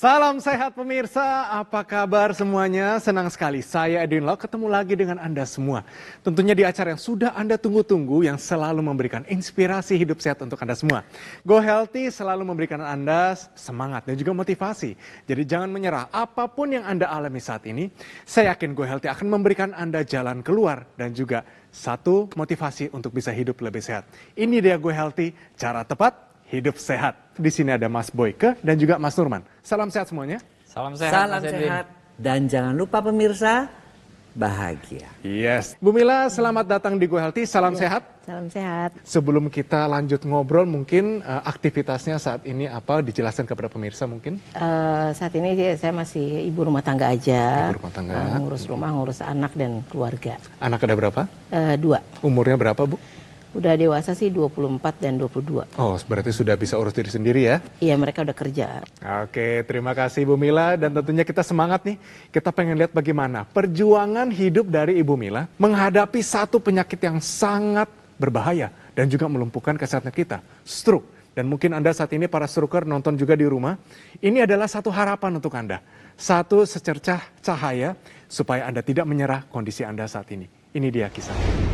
Salam sehat pemirsa, apa kabar semuanya? Senang sekali saya Edwin Lau ketemu lagi dengan Anda semua. Tentunya di acara yang sudah Anda tunggu-tunggu yang selalu memberikan inspirasi hidup sehat untuk Anda semua. Go Healthy selalu memberikan Anda semangat dan juga motivasi. Jadi jangan menyerah, apapun yang Anda alami saat ini, saya yakin Go Healthy akan memberikan Anda jalan keluar dan juga satu motivasi untuk bisa hidup lebih sehat. Ini dia Go Healthy, cara tepat hidup sehat. Di sini ada Mas Boyke dan juga Mas Nurman. Salam sehat semuanya. Salam sehat. Salam sehat. Dan jangan lupa pemirsa, bahagia. Yes. Bu Mila, selamat datang di Go Healthy. Salam sehat. Salam sehat. Sebelum kita lanjut ngobrol, mungkin aktivitasnya saat ini apa? Dijelaskan kepada pemirsa mungkin. Saat ini saya masih ibu rumah tangga aja. Ibu rumah tangga. Ngurus rumah, ngurus anak dan keluarga. Anak ada berapa? 2. Umurnya berapa, Bu? Udah dewasa sih 24 dan 22. Oh, berarti sudah bisa urus diri sendiri ya? Iya, mereka udah kerja. Oke, terima kasih Bu Mila. Dan tentunya kita semangat nih. Kita pengen lihat bagaimana perjuangan hidup dari Ibu Mila menghadapi satu penyakit yang sangat berbahaya dan juga melumpuhkan kesehatan kita, stroke. Dan mungkin Anda saat ini para stroker nonton juga di rumah. Ini adalah satu harapan untuk Anda. Satu secercah cahaya supaya Anda tidak menyerah kondisi Anda saat ini. Ini dia kisahnya.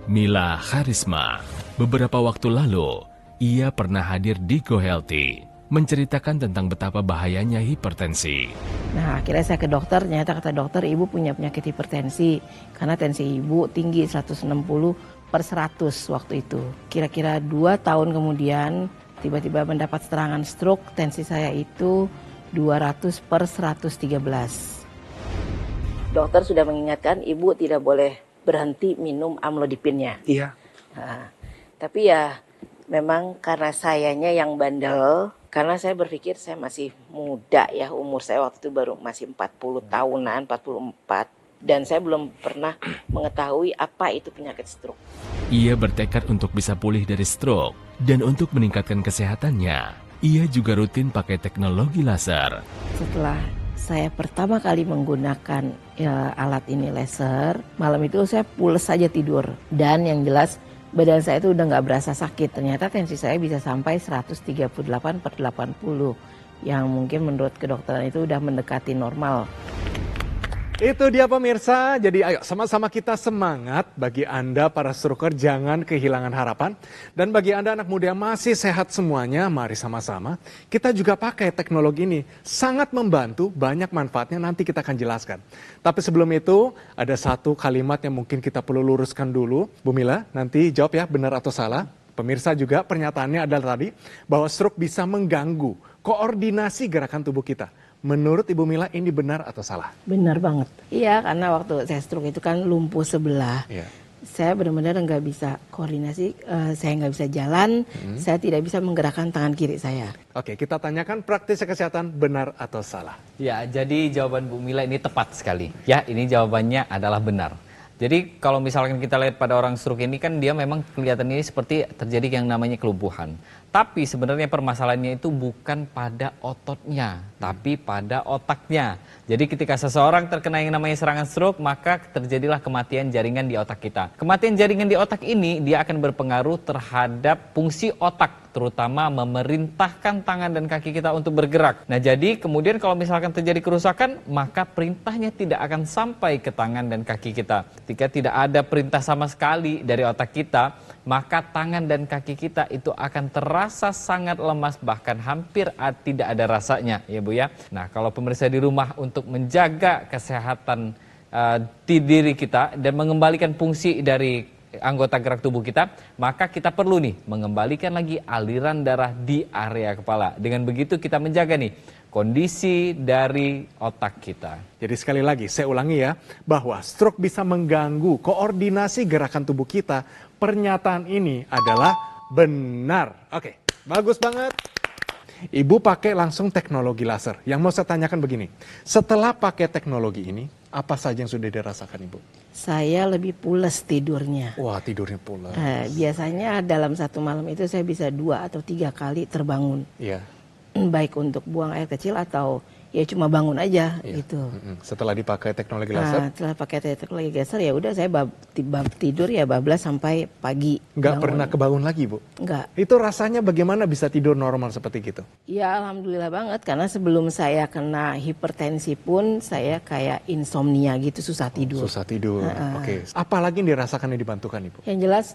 Mila Harisma, beberapa waktu lalu, ia pernah hadir di Go Healthy, menceritakan tentang betapa bahayanya hipertensi. Nah, akhirnya saya ke dokter, ternyata kata dokter ibu punya penyakit hipertensi. Karena tensi ibu tinggi 160/100 waktu itu. Kira-kira 2 tahun kemudian, tiba-tiba mendapat serangan stroke, tensi saya itu 200/113. Dokter sudah mengingatkan ibu tidak boleh berhenti minum amlodipinnya. Iya. Nah, tapi ya memang karena sayanya yang bandel, karena saya berpikir saya masih muda ya, umur saya waktu itu baru masih 40 tahunan, 44. Dan saya belum pernah mengetahui apa itu penyakit stroke. Ia bertekad untuk bisa pulih dari stroke dan untuk meningkatkan kesehatannya. Ia juga rutin pakai teknologi laser. Setelah saya pertama kali menggunakan alat ini laser, malam itu saya pules saja tidur. Dan yang jelas badan saya itu udah nggak berasa sakit. Ternyata tensi saya bisa sampai 138/80. Yang mungkin menurut kedokteran itu udah mendekati normal. Itu dia pemirsa, jadi ayo sama-sama kita semangat. Bagi Anda para stroker jangan kehilangan harapan. Dan bagi Anda anak muda yang masih sehat semuanya, mari sama-sama. Kita juga pakai teknologi ini, sangat membantu, banyak manfaatnya, nanti kita akan jelaskan. Tapi sebelum itu, ada satu kalimat yang mungkin kita perlu luruskan dulu. Bu Mila, nanti jawab ya benar atau salah. Pemirsa juga pernyataannya adalah tadi, bahwa stroke bisa mengganggu koordinasi gerakan tubuh kita. Menurut Ibu Mila ini benar atau salah? Benar banget. Iya, karena waktu saya stroke itu kan lumpuh sebelah. Iya. Saya benar-benar nggak bisa koordinasi, saya nggak bisa jalan, saya tidak bisa menggerakkan tangan kiri saya. Oke, kita tanyakan praktis kesehatan benar atau salah. Ya, jadi jawaban Bu Mila ini tepat sekali. Ya, ini jawabannya adalah benar. Jadi kalau misalkan kita lihat pada orang stroke ini kan dia memang kelihatan ini seperti terjadi yang namanya kelumpuhan. Tapi sebenarnya permasalahannya itu bukan pada ototnya, tapi pada otaknya. Jadi ketika seseorang terkena yang namanya serangan stroke, maka terjadilah kematian jaringan di otak kita. Kematian jaringan di otak ini dia akan berpengaruh terhadap fungsi otak, terutama memerintahkan tangan dan kaki kita untuk bergerak. Nah, jadi kemudian kalau misalkan terjadi kerusakan, maka perintahnya tidak akan sampai ke tangan dan kaki kita. Ketika tidak ada perintah sama sekali dari otak kita, maka tangan dan kaki kita itu akan terasa sangat lemas, bahkan hampir tidak ada rasanya, ya Bu ya. Nah, kalau pemirsa di rumah untuk menjaga kesehatan di diri kita dan mengembalikan fungsi dari anggota gerak tubuh kita, maka kita perlu nih mengembalikan lagi aliran darah di area kepala. Dengan begitu kita menjaga nih kondisi dari otak kita. Jadi sekali lagi saya ulangi ya, bahwa stroke bisa mengganggu koordinasi gerakan tubuh kita. Pernyataan ini adalah benar. Oke, bagus banget. Ibu pakai langsung teknologi laser. Yang mau saya tanyakan begini, setelah pakai teknologi ini, apa saja yang sudah dirasakan Ibu? Saya lebih pules tidurnya. Wah, tidurnya pulas. Biasanya dalam satu malam itu saya bisa 2 atau 3 kali terbangun. Iya. baik untuk buang air kecil atau ya cuma bangun aja gitu. Setelah dipakai teknologi laser, Nah, setelah pakai teknologi laser ya udah saya tidur ya bablas sampai pagi. nggak Bangun. pernah kebangun lagi, Bu? Nggak. Itu rasanya bagaimana bisa tidur normal seperti gitu? Ya alhamdulillah banget karena sebelum saya kena hipertensi pun saya kayak insomnia gitu, susah tidur. Susah tidur. Oke. Apalagi yang dirasakan yang dibantukan, Ibu? Yang jelas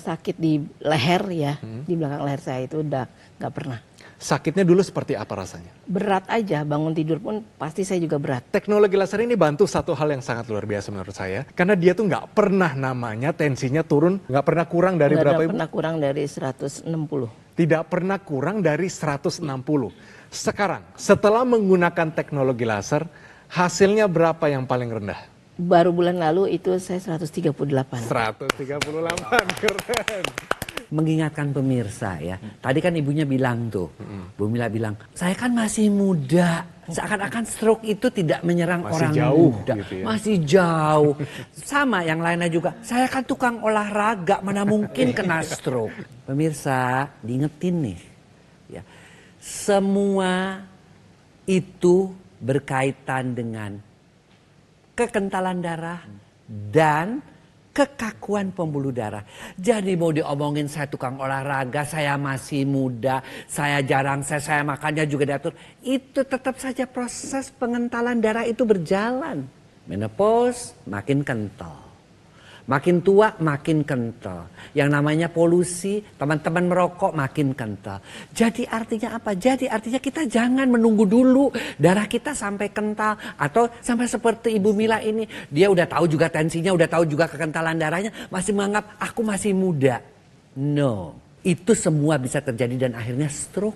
sakit di leher ya, di belakang leher saya itu udah nggak pernah. Sakitnya dulu seperti apa rasanya? Berat aja, bangun tidur pun pasti saya juga berat. Teknologi laser ini bantu satu hal yang sangat luar biasa menurut saya. Karena dia tuh nggak pernah namanya tensinya turun, nggak pernah kurang dari Nggak berapa, ada Ibu? pernah kurang dari 160. Tidak pernah kurang dari 160. Sekarang, setelah menggunakan teknologi laser, hasilnya berapa yang paling rendah? Baru bulan lalu itu saya 138. 138, keren. Mengingatkan pemirsa ya. Tadi kan ibunya bilang tuh, Bu Mila bilang, saya kan masih muda. Seakan-akan stroke itu tidak menyerang Masih orang jauh, muda. gitu ya. Masih jauh. Sama yang lainnya juga. Saya kan tukang olahraga, mana mungkin kena stroke. Pemirsa, diingetin nih. Ya. Semua itu berkaitan dengan kekentalan darah dan kekakuan pembuluh darah. Jadi mau diomongin saya tukang olahraga, saya masih muda, saya jarang saya makannya juga diatur. Itu tetap saja proses pengentalan darah itu berjalan. Menopause makin kental. Makin tua makin kental. Yang namanya polusi, teman-teman merokok makin kental. Jadi artinya apa? Jadi artinya kita jangan menunggu dulu darah kita sampai kental. Atau sampai seperti Ibu Mila ini. Dia udah tahu juga tensinya, udah tahu juga kekentalan darahnya. Masih menganggap aku masih muda. No. Itu semua bisa terjadi dan akhirnya stroke.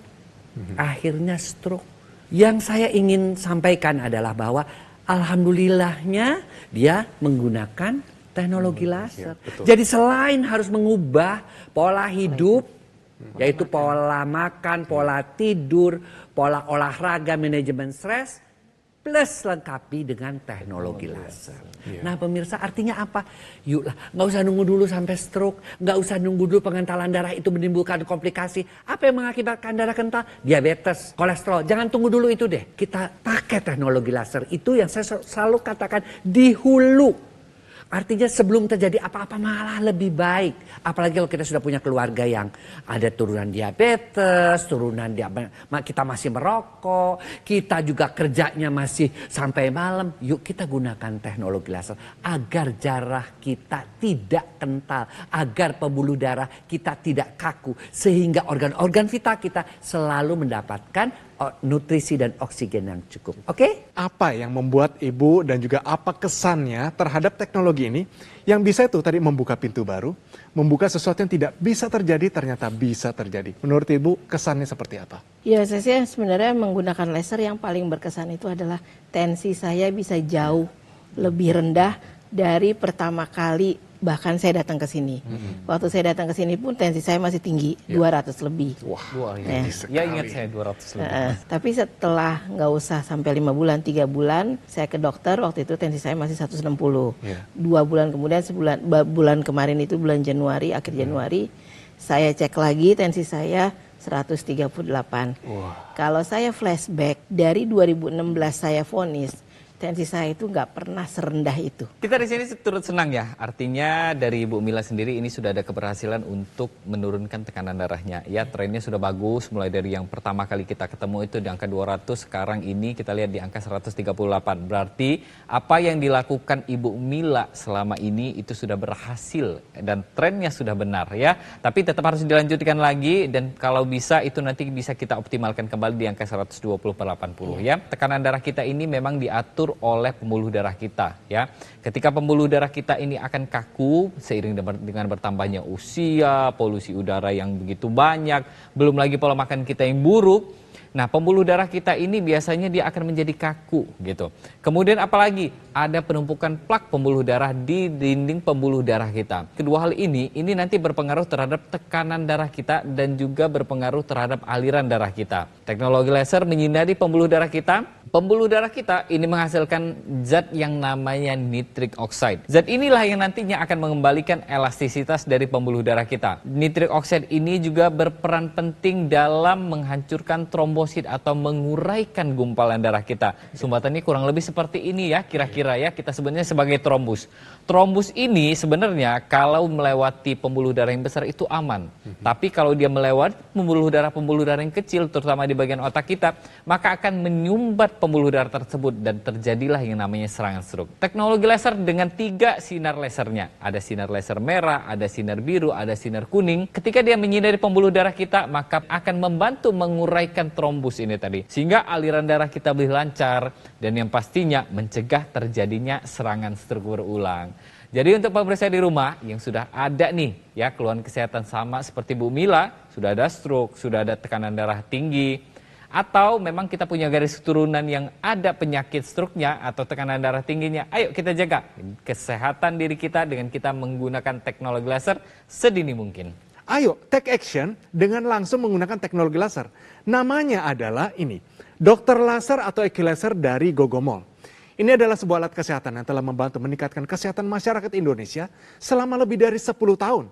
Akhirnya stroke. Yang saya ingin sampaikan adalah bahwa alhamdulillahnya dia menggunakan teknologi laser. Jadi selain harus mengubah pola hidup, yaitu pola makan, pola tidur, pola olahraga, manajemen stres, plus lengkapi dengan teknologi laser. Nah pemirsa artinya apa? Yuklah nggak usah nunggu dulu sampai stroke, nggak usah nunggu dulu pengentalan darah itu menimbulkan komplikasi. Apa yang mengakibatkan darah kental? Diabetes, kolesterol. Jangan tunggu dulu itu deh. Kita pakai teknologi laser. Itu yang saya selalu katakan di hulu. Artinya sebelum terjadi apa-apa malah lebih baik. Apalagi kalau kita sudah punya keluarga yang ada turunan diabetes, kita masih merokok, kita juga kerjanya masih sampai malam. Yuk kita gunakan teknologi laser agar darah kita tidak kental, agar pembuluh darah kita tidak kaku. Sehingga organ-organ vital kita selalu mendapatkan nutrisi dan oksigen yang cukup. Oke? Apa yang membuat Ibu dan juga apa kesannya terhadap teknologi ini yang bisa itu tadi membuka pintu baru, membuka sesuatu yang tidak bisa terjadi ternyata bisa terjadi. Menurut Ibu kesannya seperti apa? Ya saya sih sebenarnya menggunakan laser yang paling berkesan itu adalah tensi saya bisa jauh lebih rendah dari pertama kali bahkan saya datang ke sini. Waktu saya datang ke sini pun tensi saya masih tinggi, 200 lebih. Wah, Ya ingat saya 200 lebih. Tapi setelah nggak usah sampai 5 bulan, 3 bulan, saya ke dokter, waktu itu tensi saya masih 160. 2 bulan kemudian, bulan kemarin itu bulan Januari, akhir Januari, saya cek lagi tensi saya 138. Kalau saya flashback, dari 2016 saya vonis, tensi saya itu nggak pernah serendah itu. Kita di sini turut senang ya, artinya dari Ibu Mila sendiri ini sudah ada keberhasilan untuk menurunkan tekanan darahnya. Ya trennya sudah bagus, mulai dari yang pertama kali kita ketemu itu di angka 200, sekarang ini kita lihat di angka 138. Berarti apa yang dilakukan Ibu Mila selama ini itu sudah berhasil dan trennya sudah benar ya. Tapi tetap harus dilanjutkan lagi dan kalau bisa itu nanti bisa kita optimalkan kembali di angka 120/80 ya. Tekanan darah kita ini memang diatur oleh pembuluh darah kita ya. Ketika pembuluh darah kita ini akan kaku seiring dengan bertambahnya usia, polusi udara yang begitu banyak, belum lagi pola makan kita yang buruk. Nah, pembuluh darah kita ini biasanya dia akan menjadi kaku gitu. Kemudian apalagi ada penumpukan plak pembuluh darah di dinding pembuluh darah kita. Kedua hal ini nanti berpengaruh terhadap tekanan darah kita dan juga berpengaruh terhadap aliran darah kita. Teknologi laser menyinari pembuluh darah kita. Pembuluh darah kita ini menghasilkan zat yang namanya nitric oxide. Zat inilah yang nantinya akan mengembalikan elastisitas dari pembuluh darah kita. Nitric oxide ini juga berperan penting dalam menghancurkan trombosit atau menguraikan gumpalan darah kita. Sumbatan ini kurang lebih seperti ini ya, kira-kira ya, kita sebutnya sebagai trombus. Trombus ini sebenarnya kalau melewati pembuluh darah yang besar itu aman. Tapi kalau dia melewati pembuluh darah yang kecil, terutama di bagian otak kita, maka akan menyumbat pembuluh darah tersebut dan terjadilah yang namanya serangan stroke. Teknologi laser dengan 3 sinar lasernya. Ada sinar laser merah, ada sinar biru, ada sinar kuning. Ketika dia menyinari pembuluh darah kita, maka akan membantu menguraikan trombus ini tadi. Sehingga aliran darah kita lebih lancar dan yang pastinya mencegah terjadinya serangan stroke berulang. Jadi untuk pemirsa di rumah yang sudah ada nih ya keluhan kesehatan sama seperti Bu Mila, sudah ada stroke, sudah ada tekanan darah tinggi, atau memang kita punya garis keturunan yang ada penyakit stroke-nya atau tekanan darah tingginya, ayo kita jaga kesehatan diri kita dengan kita menggunakan teknologi laser sedini mungkin. Ayo take action dengan langsung menggunakan teknologi laser. Namanya adalah ini, Dokter Laser atau Equilaser dari Gogomol. Ini adalah sebuah alat kesehatan yang telah membantu meningkatkan kesehatan masyarakat Indonesia selama lebih dari 10 tahun.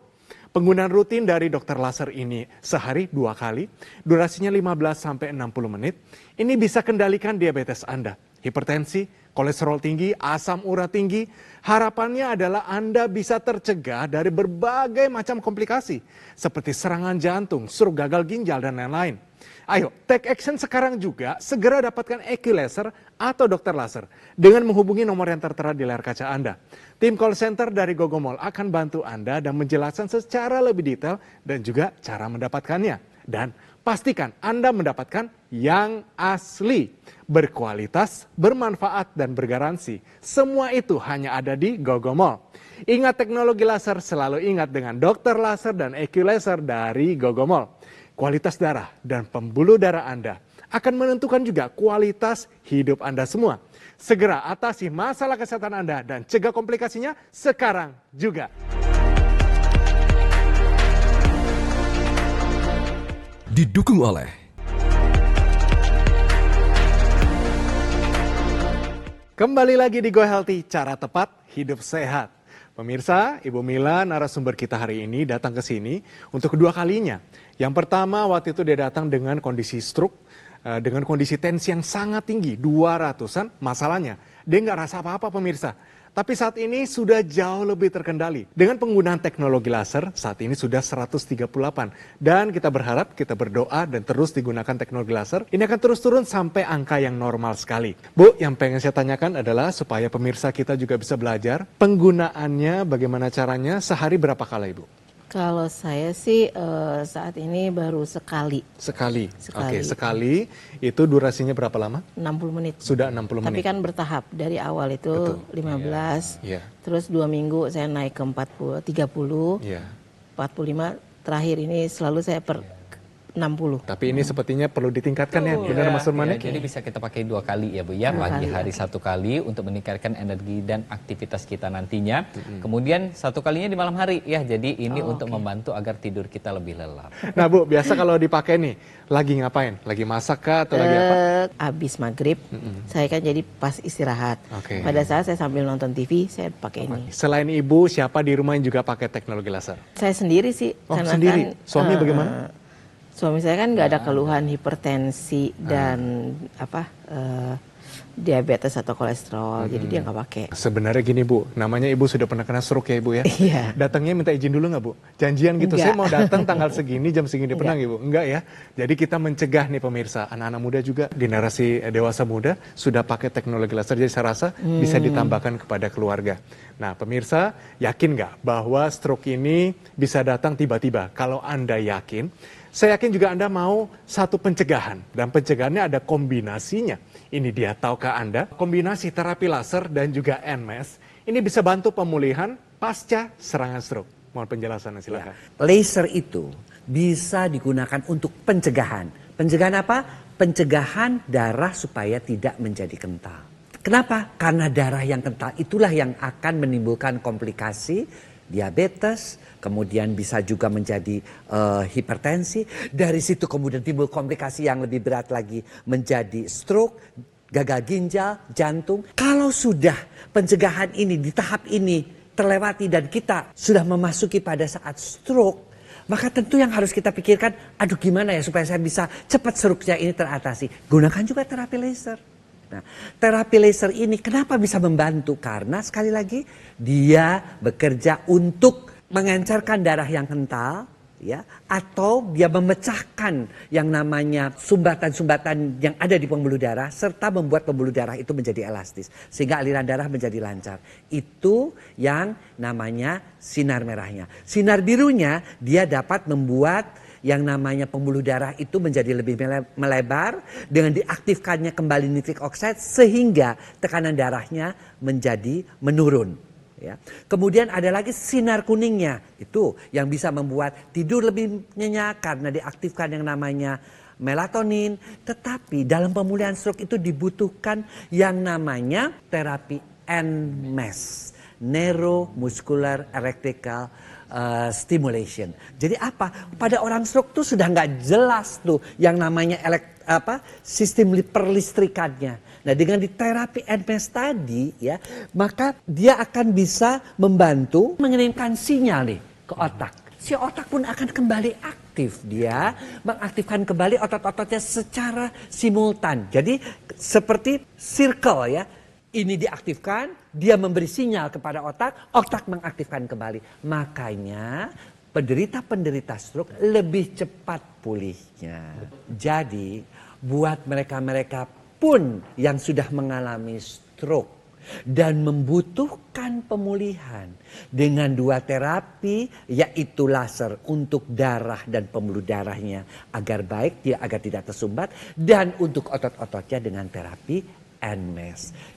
Penggunaan rutin dari dokter laser ini sehari 2 kali, durasinya 15-60 menit. Ini bisa kendalikan diabetes Anda, hipertensi, kolesterol tinggi, asam urat tinggi. Harapannya adalah Anda bisa tercegah dari berbagai macam komplikasi seperti serangan jantung, stroke, gagal ginjal, dan lain-lain. Ayo, take action sekarang juga, segera dapatkan Equilaser atau dokter laser dengan menghubungi nomor yang tertera di layar kaca Anda. Tim call center dari Gogomol akan bantu Anda dan menjelaskan secara lebih detail dan juga cara mendapatkannya. Dan pastikan Anda mendapatkan yang asli, berkualitas, bermanfaat, dan bergaransi. Semua itu hanya ada di Gogomol. Ingat teknologi laser, selalu ingat dengan dokter laser dan Equilaser dari Gogomol. Kualitas darah dan pembuluh darah Anda akan menentukan juga kualitas hidup Anda semua. Segera atasi masalah kesehatan Anda dan cegah komplikasinya sekarang juga. Didukung oleh Kembali lagi di Go Healthy, cara tepat hidup sehat. Pemirsa, Ibu Mila, narasumber kita hari ini datang ke sini untuk kedua kalinya. Yang pertama waktu itu dia datang dengan kondisi stroke, dengan kondisi tensi yang sangat tinggi, 200-an. Masalahnya, dia nggak rasa apa-apa pemirsa. Tapi saat ini sudah jauh lebih terkendali. Dengan penggunaan teknologi laser, saat ini sudah 138. Dan kita berharap, kita berdoa dan terus digunakan teknologi laser. Ini akan terus turun sampai angka yang normal sekali. Bu, yang pengen saya tanyakan adalah supaya pemirsa kita juga bisa belajar. Penggunaannya, bagaimana caranya, sehari berapa kali Ibu? Kalau saya sih saat ini baru sekali. Sekali. Sekali. Oke, sekali. Itu durasinya berapa lama? 60 menit. Sudah 60 menit. Tapi kan bertahap. Dari awal itu Betul. 15. Iya. Terus 2 minggu saya naik ke 30. Iya. 45. Terakhir ini selalu saya per 60. Tapi ini sepertinya perlu ditingkatkan ya, benar Mas Surmani? Jadi bisa kita pakai 2 kali ya Bu ya, pagi hari 1 kali untuk meningkatkan energi dan aktivitas kita nantinya. Kemudian 1 kalinya di malam hari ya, jadi ini untuk membantu agar tidur kita lebih lelap. Nah Bu, biasa kalau dipakai nih, lagi ngapain? Lagi masak kah atau lagi apa? Habis maghrib, saya kan jadi pas istirahat. Oke. Pada saat saya sambil nonton TV, saya pakai ini. Selain Ibu, siapa di rumah yang juga pakai teknologi laser? Saya sendiri sih. Oh, karena sendiri? Kan, Suami bagaimana? Suami saya kan nggak ada keluhan hipertensi dan diabetes atau kolesterol, jadi dia nggak pakai. Sebenarnya gini Bu, namanya Ibu sudah pernah kena stroke ya Ibu ya? Iya. Datangnya minta izin dulu nggak Bu? Janjian gitu, Enggak. saya mau datang tanggal segini, jam segini, pernah Enggak. Ibu? Enggak ya? Jadi kita mencegah nih pemirsa, anak-anak muda juga, generasi dewasa muda sudah pakai teknologi laser, jadi saya rasa bisa ditambahkan kepada keluarga. Nah pemirsa, yakin nggak bahwa stroke ini bisa datang tiba-tiba? Kalau Anda yakin, saya yakin juga Anda mau satu pencegahan. Dan pencegahannya ada kombinasinya. Ini dia, tahukah Anda? Kombinasi terapi laser dan juga NMAS. Ini bisa bantu pemulihan pasca serangan stroke. Mohon penjelasannya silakan. Laser itu bisa digunakan untuk pencegahan. Pencegahan apa? Pencegahan darah supaya tidak menjadi kental. Kenapa? Karena darah yang kental itulah yang akan menimbulkan komplikasi diabetes, kemudian bisa juga menjadi hipertensi. Dari situ kemudian timbul komplikasi yang lebih berat lagi menjadi stroke. gagal ginjal, jantung. Kalau sudah pencegahan ini di tahap ini terlewati dan kita sudah memasuki pada saat stroke, maka tentu yang harus kita pikirkan, aduh gimana ya supaya saya bisa cepat stroke-nya ini teratasi. Gunakan juga terapi laser. Nah, terapi laser ini kenapa bisa membantu? Karena sekali lagi dia bekerja untuk mengencerkan darah yang kental, ya, atau dia memecahkan yang namanya sumbatan-sumbatan yang ada di pembuluh darah serta membuat pembuluh darah itu menjadi elastis sehingga aliran darah menjadi lancar. Itu yang namanya sinar merahnya. Sinar birunya dia dapat membuat yang namanya pembuluh darah itu menjadi lebih melebar dengan diaktifkannya kembali nitrik oxide sehingga tekanan darahnya menjadi menurun. Ya. Kemudian ada lagi sinar kuningnya, itu yang bisa membuat tidur lebih nyenyak karena diaktifkan yang namanya melatonin. Tetapi dalam pemulihan stroke itu dibutuhkan yang namanya terapi NMES, Neuromuscular Electrical Stimulation. Jadi apa? Pada orang stroke tuh sudah nggak jelas tuh yang namanya sistem perlistrikannya. Nah, dengan di terapi NMES tadi ya, maka dia akan bisa membantu mengirimkan sinyal nih ke otak. Si otak pun akan kembali aktif. Dia mengaktifkan kembali otot-ototnya secara simultan. Jadi seperti circle ya. Ini diaktifkan, dia memberi sinyal kepada otak, otak mengaktifkan kembali. Makanya penderita-penderita stroke lebih cepat pulihnya. Jadi buat mereka-mereka pun yang sudah mengalami stroke dan membutuhkan pemulihan dengan 2 terapi, yaitu laser untuk darah dan pembuluh darahnya agar baik, dia agar tidak tersumbat, dan untuk otot-ototnya dengan terapi NMES.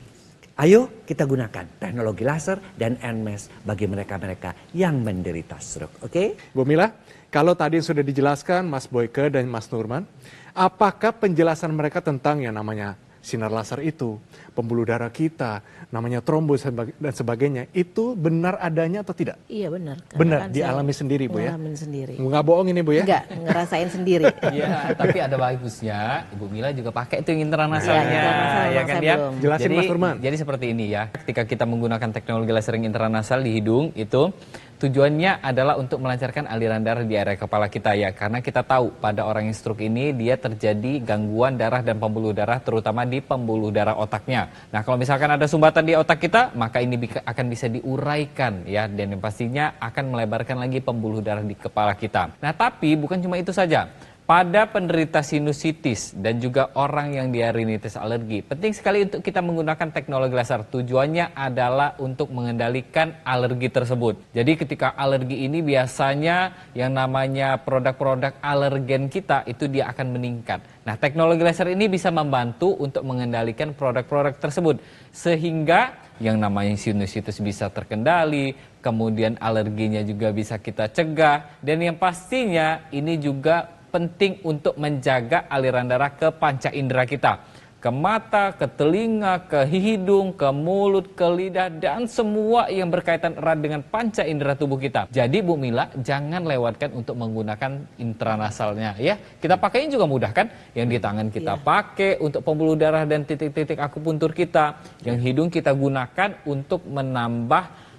Ayo kita gunakan teknologi laser dan NMES bagi mereka-mereka yang menderita stroke. Oke? Bu Mila, kalau tadi sudah dijelaskan Mas Boyke dan Mas Nurman, apakah penjelasan mereka tentang yang namanya sinar laser itu, pembuluh darah kita, namanya trombus dan sebagainya, itu benar adanya atau tidak? Iya benar. Benar, kan dialami sendiri Bu ya? Ngalamin sendiri. Nggak bohong ini Bu ya? Enggak, ngerasain sendiri. Iya, tapi ada bagusnya. Ibu Mila juga pakai itu intranasalnya, ya kan ya? Jelasin Jadi, Mas Nurman. Jadi seperti ini ya. Ketika kita menggunakan teknologi lasering intranasal di hidung itu tujuannya adalah untuk melancarkan aliran darah di area kepala kita ya. Karena kita tahu pada orang yang stroke ini dia terjadi gangguan darah dan pembuluh darah terutama di pembuluh darah otaknya. Nah, kalau misalkan ada sumbatan di otak kita, maka ini akan bisa diuraikan ya, dan yang pastinya akan melebarkan lagi pembuluh darah di kepala kita. Nah, tapi bukan cuma itu saja. Pada penderita sinusitis dan juga orang yang dia rinitis alergi, penting sekali untuk kita menggunakan teknologi laser. Tujuannya adalah untuk mengendalikan alergi tersebut. Jadi ketika alergi ini biasanya yang namanya produk-produk alergen kita itu dia akan meningkat. Nah, teknologi laser ini bisa membantu untuk mengendalikan produk-produk tersebut sehingga yang namanya sinusitis bisa terkendali, kemudian alerginya juga bisa kita cegah, dan yang pastinya ini juga penting untuk menjaga aliran darah ke panca indera kita. Ke mata, ke telinga, ke hidung, ke mulut, ke lidah, dan semua yang berkaitan erat dengan panca indera tubuh kita. Jadi Bu Mila, jangan lewatkan untuk menggunakan intranasalnya ya. Kita pakainya juga mudah kan? Yang di tangan kita pakai untuk pembuluh darah dan titik-titik akupuntur kita. Yang hidung kita gunakan untuk menambah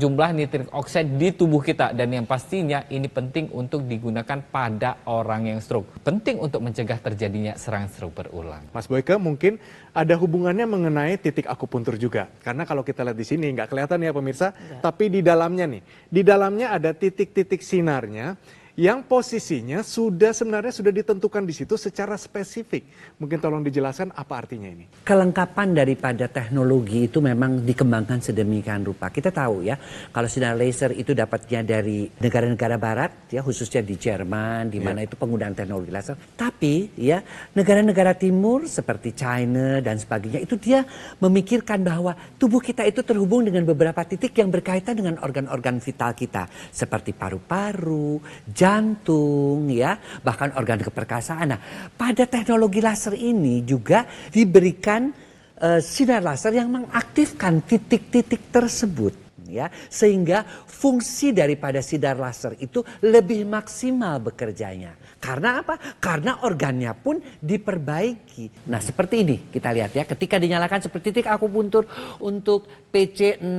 jumlah nitrik oxide di tubuh kita, dan yang pastinya ini penting untuk digunakan pada orang yang stroke. Penting untuk mencegah terjadinya serangan stroke berulang. Mas Boyke, mungkin ada hubungannya mengenai titik akupuntur juga. Karena kalau kita lihat di sini nggak kelihatan ya pemirsa, tapi di dalamnya nih, di dalamnya ada titik-titik sinarnya yang posisinya sebenarnya sudah ditentukan di situ secara spesifik. Mungkin tolong dijelaskan apa artinya ini. Kelengkapan daripada teknologi itu memang dikembangkan sedemikian rupa. Kita tahu ya, kalau sinar laser itu dapatnya dari negara-negara barat, ya khususnya di Jerman, di mana itu penggunaan teknologi laser. Tapi ya, negara-negara timur seperti China dan sebagainya, itu dia memikirkan bahwa tubuh kita itu terhubung dengan beberapa titik yang berkaitan dengan organ-organ vital kita. Seperti paru-paru, jantung, ya, bahkan organ keperkasaan. Nah, pada teknologi laser ini juga diberikan sinar laser yang mengaktifkan titik-titik tersebut. ya, sehingga fungsi daripada sinar laser itu lebih maksimal bekerjanya. Karena apa? Karena organnya pun diperbaiki. Nah, seperti ini kita lihat ya, ketika dinyalakan seperti titik akupuntur untuk PC6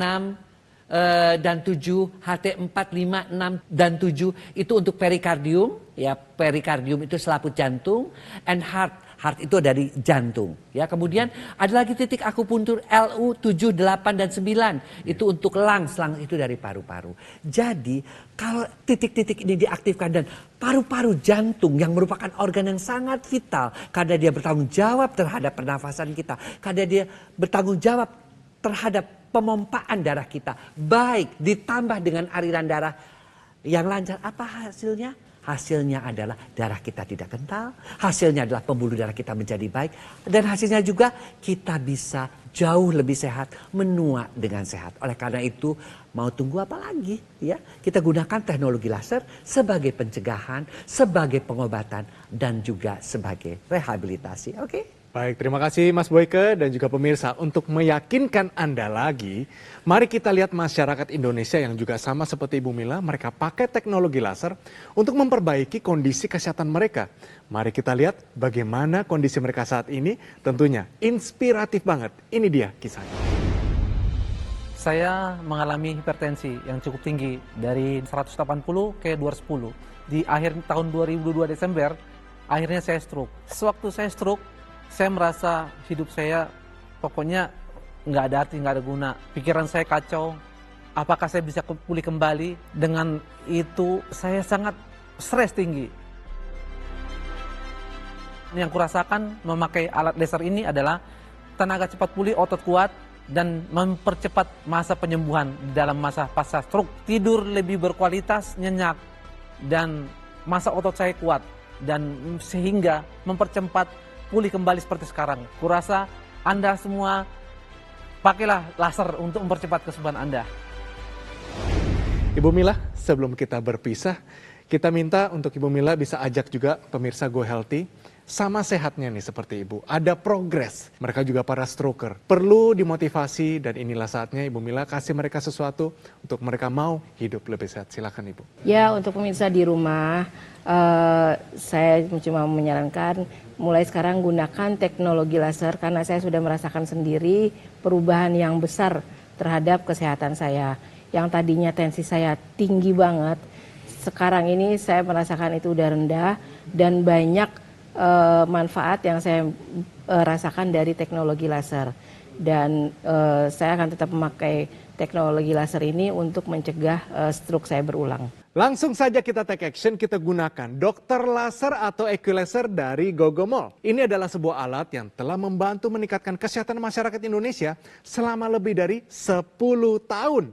dan 7, HT4, 5, 6, dan 7 itu untuk perikardium, ya, perikardium itu selaput jantung, and heart itu dari jantung, ya. Kemudian ada lagi titik akupuntur LU 7, 8, dan 9 itu untuk lungs itu dari paru-paru. Jadi kalau titik-titik ini diaktifkan dan paru-paru jantung yang merupakan organ yang sangat vital karena dia bertanggung jawab terhadap pernafasan kita, karena dia bertanggung jawab terhadap pemompaan darah kita, baik ditambah dengan aliran darah yang lancar, apa hasilnya? Hasilnya adalah darah kita tidak kental, hasilnya adalah pembuluh darah kita menjadi baik, dan hasilnya juga kita bisa jauh lebih sehat, menua dengan sehat. Oleh karena itu, mau tunggu apa lagi? Ya, kita gunakan teknologi laser sebagai pencegahan, sebagai pengobatan, dan juga sebagai rehabilitasi. Oke? Baik, terima kasih Mas Boyke dan juga pemirsa. Untuk meyakinkan Anda lagi, mari kita lihat masyarakat Indonesia yang juga sama seperti Ibu Mila, mereka pakai teknologi laser untuk memperbaiki kondisi kesehatan mereka. Mari kita lihat bagaimana kondisi mereka saat ini, tentunya inspiratif banget. Ini dia kisahnya. Saya mengalami hipertensi yang cukup tinggi dari 180 ke 210. Di akhir tahun 2002 Desember, akhirnya saya stroke. Sewaktu saya stroke, saya merasa hidup saya pokoknya nggak ada arti, nggak ada guna. Pikiran saya kacau, apakah saya bisa pulih kembali? Dengan itu saya sangat stres tinggi. Yang kurasakan memakai alat laser ini adalah tenaga cepat pulih, otot kuat, dan mempercepat masa penyembuhan dalam masa pasca stroke. Tidur lebih berkualitas, nyenyak, dan masa otot saya kuat, dan sehingga mempercepat pulih kembali seperti sekarang. Kurasa Anda semua pakailah laser untuk mempercepat kesembuhan Anda. Ibu Mila, sebelum kita berpisah, kita minta untuk Ibu Mila bisa ajak juga pemirsa Go Healthy sama sehatnya nih seperti Ibu. Ada progres. Mereka juga para stroker. Perlu dimotivasi dan inilah saatnya Ibu Mila kasih mereka sesuatu untuk mereka mau hidup lebih sehat. Silakan Ibu. Ya, untuk pemirsa di rumah, saya cuma menyarankan mulai sekarang gunakan teknologi laser karena saya sudah merasakan sendiri perubahan yang besar terhadap kesehatan saya. Yang tadinya tensi saya tinggi banget, sekarang ini saya merasakan itu udah rendah dan banyak manfaat yang saya rasakan dari teknologi laser. Dan saya akan tetap memakai teknologi laser ini untuk mencegah stroke saya berulang. Langsung saja kita take action, kita gunakan Dr. Laser atau Equilaser dari Gogomol. Ini adalah sebuah alat yang telah membantu meningkatkan kesehatan masyarakat Indonesia selama lebih dari 10 tahun.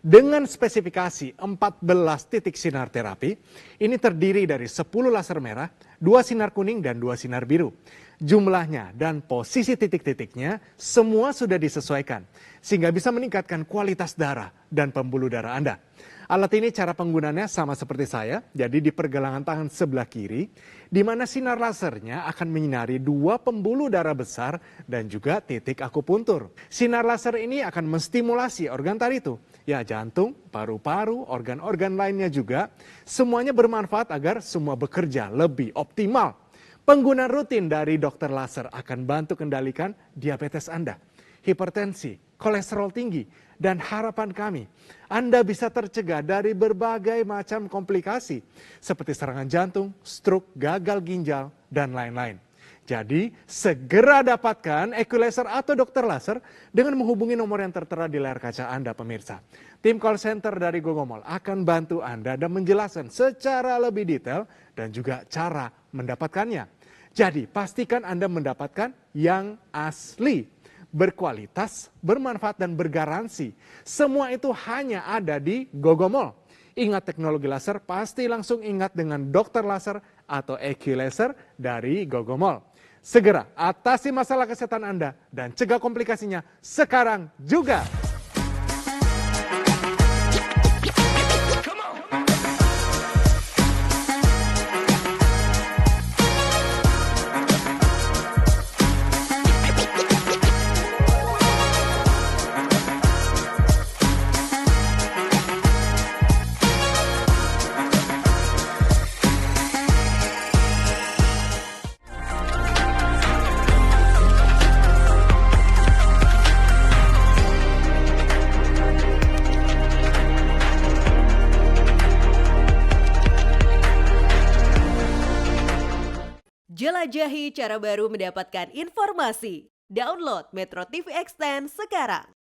Dengan spesifikasi 14 titik sinar terapi, ini terdiri dari 10 laser merah, 2 sinar kuning, dan 2 sinar biru. Jumlahnya dan posisi titik-titiknya semua sudah disesuaikan, sehingga bisa meningkatkan kualitas darah dan pembuluh darah Anda. Alat ini cara penggunaannya sama seperti saya, jadi di pergelangan tangan sebelah kiri, di mana sinar lasernya akan menyinari 2 pembuluh darah besar dan juga titik akupuntur. Sinar laser ini akan menstimulasi organ tadi itu, ya jantung, paru-paru, organ-organ lainnya juga, semuanya bermanfaat agar semua bekerja lebih optimal. Penggunaan rutin dari dokter laser akan bantu kendalikan diabetes Anda, hipertensi, kolesterol tinggi, dan harapan kami, Anda bisa tercegah dari berbagai macam komplikasi seperti serangan jantung, stroke, gagal ginjal, dan lain-lain. Jadi segera dapatkan Equilaser atau dokter laser dengan menghubungi nomor yang tertera di layar kaca Anda pemirsa. Tim call center dari Gogomol akan bantu Anda dan menjelaskan secara lebih detail dan juga cara mendapatkannya. Jadi pastikan Anda mendapatkan yang asli, berkualitas, bermanfaat, dan bergaransi. Semua itu hanya ada di Gogomol. Ingat teknologi laser, pasti langsung ingat dengan dokter laser atau Equilaser dari Gogomol. Segera atasi masalah kesehatan Anda dan cegah komplikasinya sekarang juga. Jelajahi cara baru mendapatkan informasi. Download Metro TV Extend sekarang.